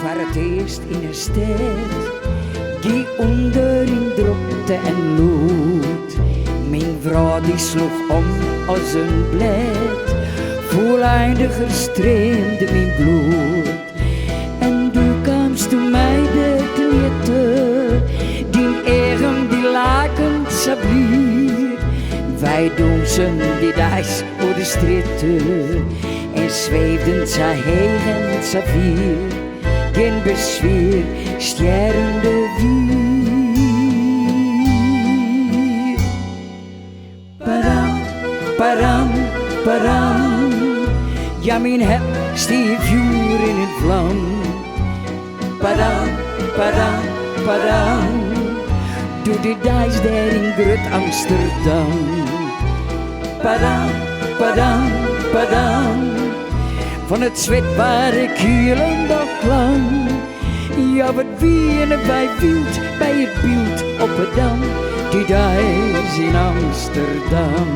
voor het eerst in een stad die onder in drukte en nood. Mijn vrouw die sloeg om als een blad, volledig streemde mijn bloed. En toen kwamst toen mij de klette, die eigen die lakend sablier. Wij donzen die dijs voor de stritten en zweefden ze heen en savier. Geen besweer, sterrende wier. Padam, padam, padam. Ja, mijn hart stief vuur in het vlam. Padam, padam, padam. Doe de dijs daar in Grut Amsterdam. Padam, padam, padam. Van het zwet waren kielen dat klang. Ja, wat wienen wij wild bij het beeld op het dam. Die dijs in Amsterdam.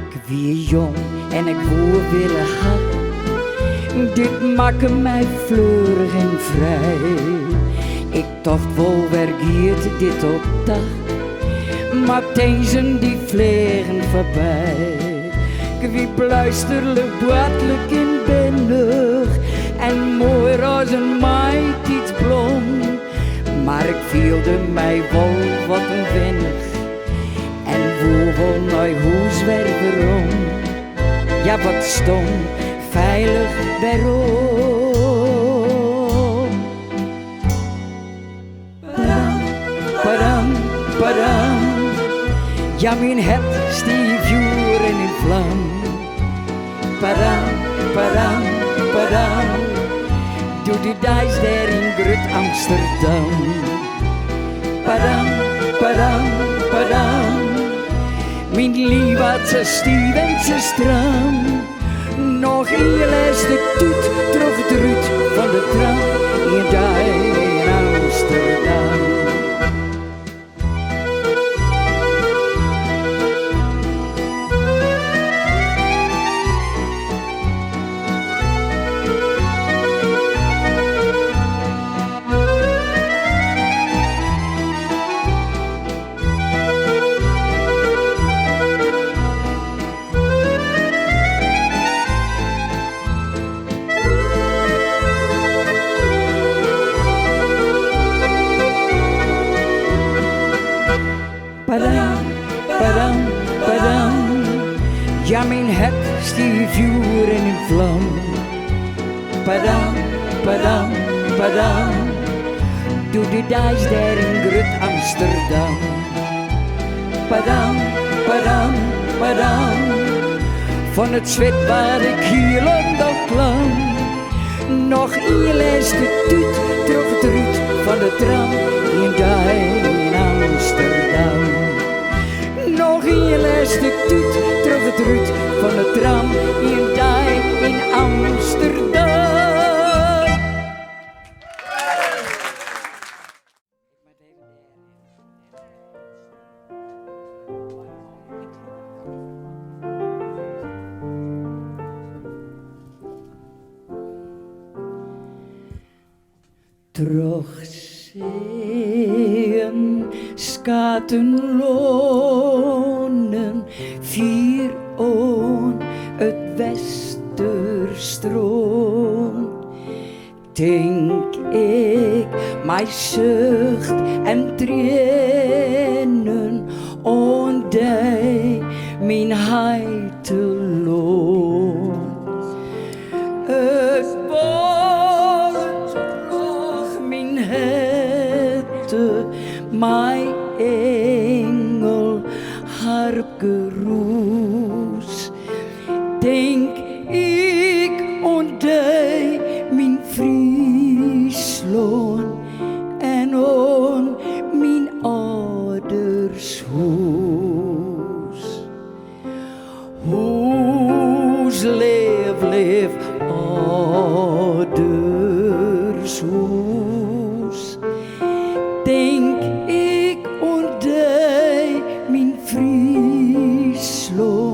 Ik wie jong en ik wou willen gaan. Dit maakte mij fleurig en vrij. Ik dacht wel, waar gaat dit op dag? Maar deze die vliegen voorbij. Ik wie bluisterlijk, boetelijk en bendig. En mooi als een maitietsblom. Maar ik voelde mij wel wat een wennig. En woe wel naar huis waarom. Ja, wat stom, veilig waarom. Padam, padam, padam. Ja, mijn hart stief vuur in een vlam. Padam, padam, padam. Doe de dijs daar in Grut Amsterdam. Padam, padam, padam. Mijn lief had ze stief en ze stram. Nog een laatste toet terug het ruut van de tram. In daar in Amsterdam. Padam, padam, padam. Ja, mijn hart stief vuur in een vlam. Padam, padam, padam. Doe de dijs daar in Grut Amsterdam. Padam, padam, padam. Van het zwet waar ik hier lang dat klam. Nog een laatste toet terug het ruut van de tram. In daar in Amsterdam. Nog een laatste toet terug het ruut van de tram. In daar in Amsterdam. Terugzien, skaten lonen, vier on het westerstroom. Denk ik, mijn zucht en tranen, ondij mijn heiteloon. Het mijn engel harpgeroes. Denk ik ondij mijn Friesland en on mijn ouders huis. Hoes leef ouders huis. Denk ik ondij mijn Friesland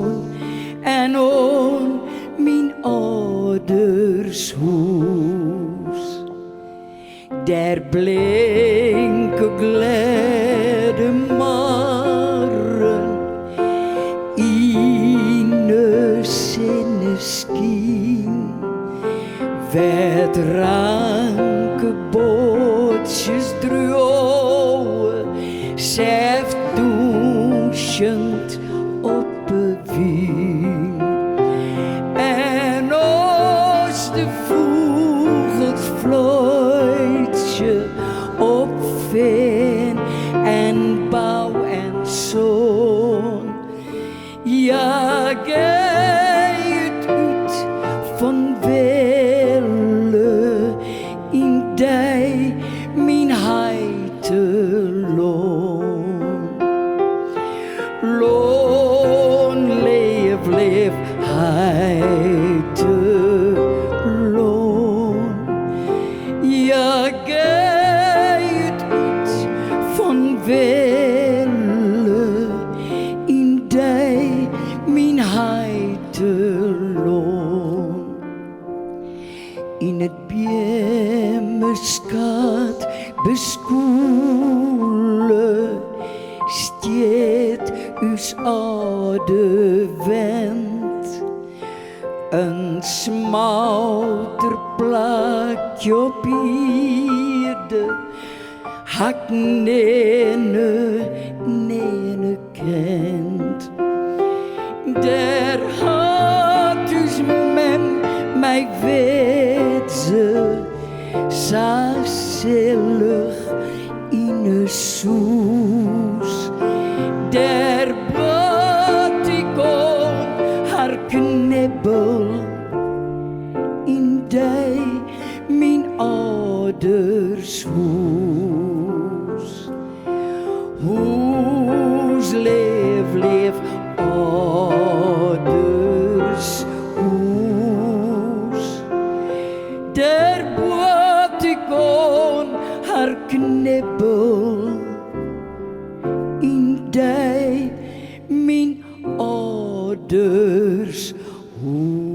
blinke glede morgen in zonneschijn, werd ranke bootjes drogen, zeft douchend op de wien. En als de vogels fluitje opveen en bouw en zon, ja, het uit van welle in die mijn heite loon. Loon, leef, leef, heite loon. Ja, het uit van welle in die mijn heite loon. In het biemeskaat beskoelen steed us oude wend. Een smouterplakje op ierde hak nene kent. Der had dus men mij weet ze zo zielig in een soes. Der bad ik om haar knibbel in die mijn ouders hoes. Hoes, leef, leef, ouders hoes. Der bad ik om haar knibbel in die mijn ouders hoes.